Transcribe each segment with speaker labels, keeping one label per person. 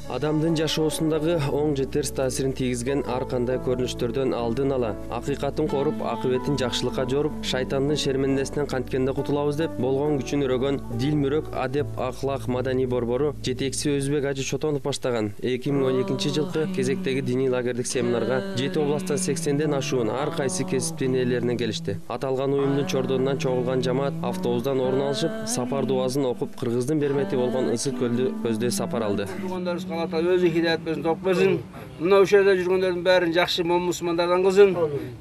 Speaker 1: Адамдын жашоосундагы оң же терс таасирин тийгизген ар кандай көрүнүштөрдөн алдын ала акыйкатын коруп, акыбетин жакшылыкка жоруп, шайтандын шермендесинен канткенде кутулабыз деп болгон күчүн өрөгөн Дил мүрөк адеп аклак маданий борбору жетекчиси Өзбек Ажы Чотонов баштаган 2012 жылкы кезектеги диний лагердик семинарга 7 областтан 80ден ашуун ар кайсы кесиптин ээлеринен келишти. Аталган уюмдун чордонунан чогулган жамаат автобустан орун алышып, сапар дуасын окуп, Кыргыздын бермети болгон Ысык көлдү көздөй сапар алды.
Speaker 2: Өзү хидayet берсин, топ берсин. Мына ошерде жүргөндөрдүн бәрин жакшы мусулмандардан кылсын.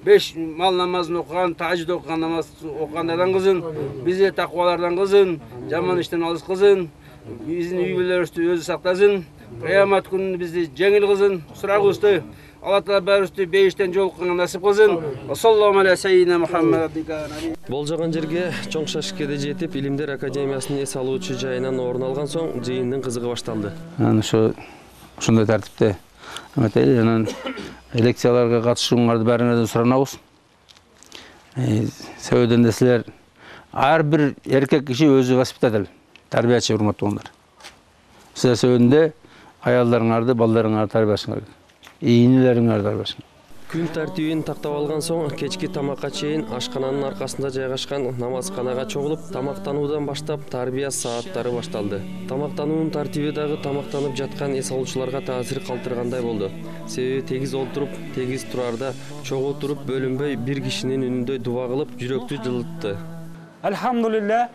Speaker 2: 5 мал намазын окуган, тажид окуган, намаз окугандардан кылсын. Бизди таквалардан кылсын, жаман иштен алыс кылсын. Биздин үй бүлөлөрүбүздү өзү сактасын. Кыямат күнү бизди жеңил кылсын. Сурагыбызды Алла Таала баарыбызды бейиштен жолукканга насип кылсын. Саллаллаху алейхи саййидина Мухаммад.
Speaker 1: Болжогон жерге чоң шашкеде жетип, Илимдер академиясынын эс алуучу жайынан орун алган соң жыйындын кызыгы башталды.
Speaker 3: Ушундай тартипте анан лекцияларга катышууңарды баарыңардан суранабыз. Себебинен да силер ар бир эркек киши өзү воспитатель, тарбиячы урматтуулар. Силер себебинде аялдарыңарды, балдарыңарды тарбиялашыңар керек. Ийнелериңарды тарбиялашыңар.
Speaker 1: Күн тартибин тактап алган соң кечки тамакка чейин ашкананын аркасында жайгашкан намазканага чогулуп, тамактануудан баштап тарбия сааттары башталды. Тамактануунун тартиби дагы тамактанып жаткан эс алуучуларга таасир калтыргандай болду. Себеби тегиз олтуруп, тегиз турарда, чогуу туруп бөлүнбөй бир кишинин үнүндөй дуба кылып, жүрөктү жылытты.
Speaker 4: Алхамдулилlah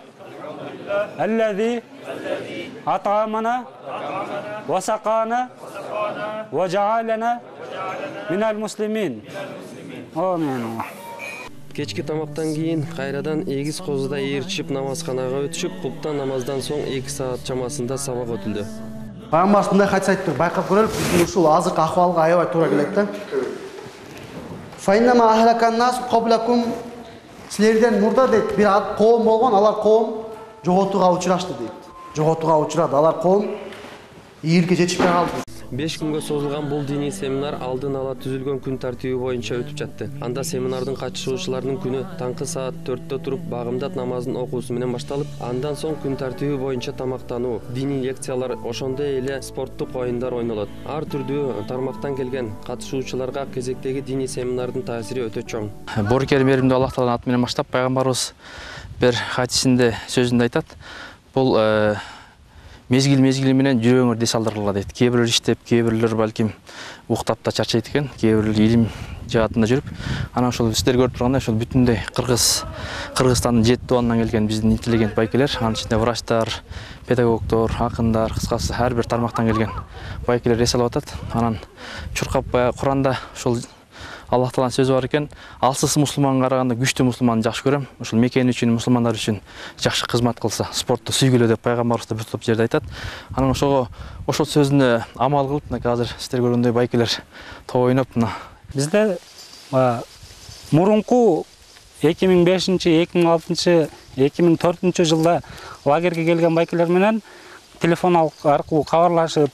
Speaker 4: аллази ат'амана ва сакана ва жаалана минал муслимин. Амин.
Speaker 1: Кечки тамактан кийин кайрадан эгиз козуда ээрчип намазканага өтүшүп, куптан намаздан соң 2 саат чамасында сабак өтүлдү.
Speaker 5: Пайгамбар мындай хадис айтты, байкап көрөлүк, биздин ушул азыркы акыбалга аябай туура келет да. Файнама ахлакан нас каблакум, силерден мурда дейт, бир коом болгон, алар коом жоготууга учурашты дейт. Жоготууга учурады, алар коом ийгиликке жетишпей калды.
Speaker 1: 5 күнгө созулган бул диний семинар алдын ала түзүлгөн күн тартиби боюнча өтүп жатты. Анда семинардын катышуучуларынын күнү таңкы саат 4-тө туруп багымдат намазын окуусу менен башталып, андан соң күн тартиби боюнча тамактануу, диний лекциялар, ошондой эле спорттук оюндар ойнолот. Ар түрдүү тармактан келген катышуучуларга кезектеги диний семинардын таасири өтө чоң.
Speaker 3: Боркер меримди Аллах Тааланын аты менен баштап, пайгамбарыбыз бир хадисинде сөзүндө айтат. Бул мезгил менен жүрөгүңөр дес алдыргыла дейт. Кээ бирлер иштеп, кээ бирлер балким уктап да чарчайт экен, кээ бирлер илим жаатында жүрүп, анан ошол сиздер көрүп тургандай ошол бүтүндөй Кыргызстандын 7 тубанынан келген биздин интеллигент байкелер, анын ичинде врачтар, педагогдор, акындар, кыскасы ар бир тармактан келген байкелер эс алып атат. Анан чуркап Куранда ошол Аллах Тааланын сөзү бар экен, алсыз мусулманга караганда күчтүү мусулманды жакшы көрөм. Ошол мекен үчүн, мусулмандар үчүн жакшы кызмат кылса, спортту сүйгүлө деп пайгамбарыбыз да бир топ жерде айтат. Анан ошол сөзүнө амал кылып, мына азыр сиздер көргөндөй байкелер топ ойноп, мына
Speaker 4: бизде мурунку 2005, 2006, 2004 жылда лагерге келген байкелер менен телефон аркылуу кабарлашып,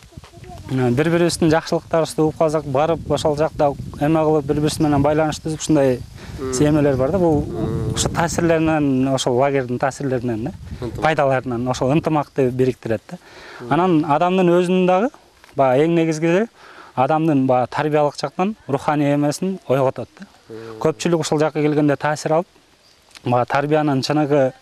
Speaker 4: бири-бирибиздин жакшылыктарыбызды угуп калсак, барып ошол жакта эме кылып бири-бирибиз менен байланыш түзүп, ушундай семелер бар да. Бул ошо таасирлеринен, ошол лагердин таасирлеринен, пайдаларынан ошол ынтымакты бириктирет да. Анан адамдын өзүнүн дагы эң негизгиси адамдын тарбиялык жактан руханий эмесин ойготот да. Көпчүлүк ушул жакка келгенде таасир алып, тарбиянын чыныгы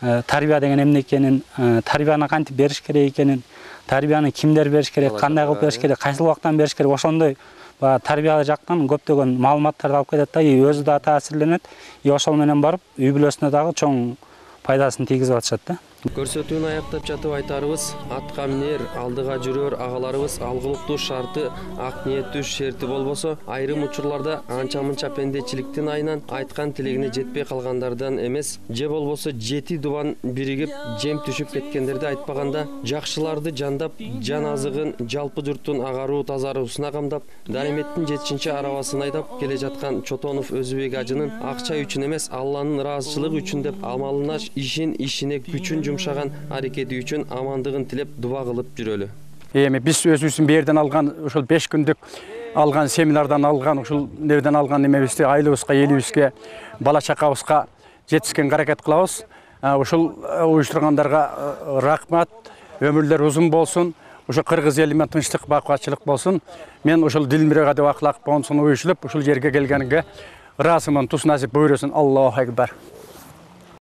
Speaker 4: тарбия деген эмне экенин, тарбияны кантип бериш керек экенин, тарбияны кимдер бериш керек, кандай кылып бериш керек, кайсыл убактан бериш керек, ошондой тарбия жактан көптөгөн маалыматтарды алып кетет да, өзү да таасирленет, ошол менен барып үй бүлөсүнө дагы чоң пайдасын тийгизип атышат да.
Speaker 1: Көрсөтүүнү аяктап жатып айтарыбыз, атка минер, алдыга жүрөр агаларыбыз алгылыктуу шарты, ак ниеттүү шерти болбосо, айрым учурларда анча-мынча пендечиликтин айынан айткан тилегине жетпей калгандардан эмес, же болбосо 7 дубан биригип жем түшүп кеткендерди айтпаганда, жакшыларды жандап, жан азыгын жалпы журттун агаруу тазаруусуна камдап, дареметтин жетишинчи арабасын айдап келе жаткан Чотонов Өзбек Ажынын акча үчүн эмес, Алланын ыраазычылыгы үчүн деп амалына ишине күчүн жумшаган аракети үчүн амандыгын тилеп дуба кылып жүрөлү.
Speaker 6: Эми биз өзүбүздүн берден алган ошол 5 күндүк алган семинардан алган ушул нерден алган эмебизди айлыбызга, элибизге, бала чакабызга жетишкенге аракет кылабыз. Ушул уюштургандарга рахмат, өмүрлөр узун болсун. ошо кыргыз эли менен тынчтык бакубатчылык болсун. Мен ушул Дилмирега деп акылак болсун уюшулуп ушул жерге келгенге ыраазымын. Тус насип буйрусын. Аллаху акбар.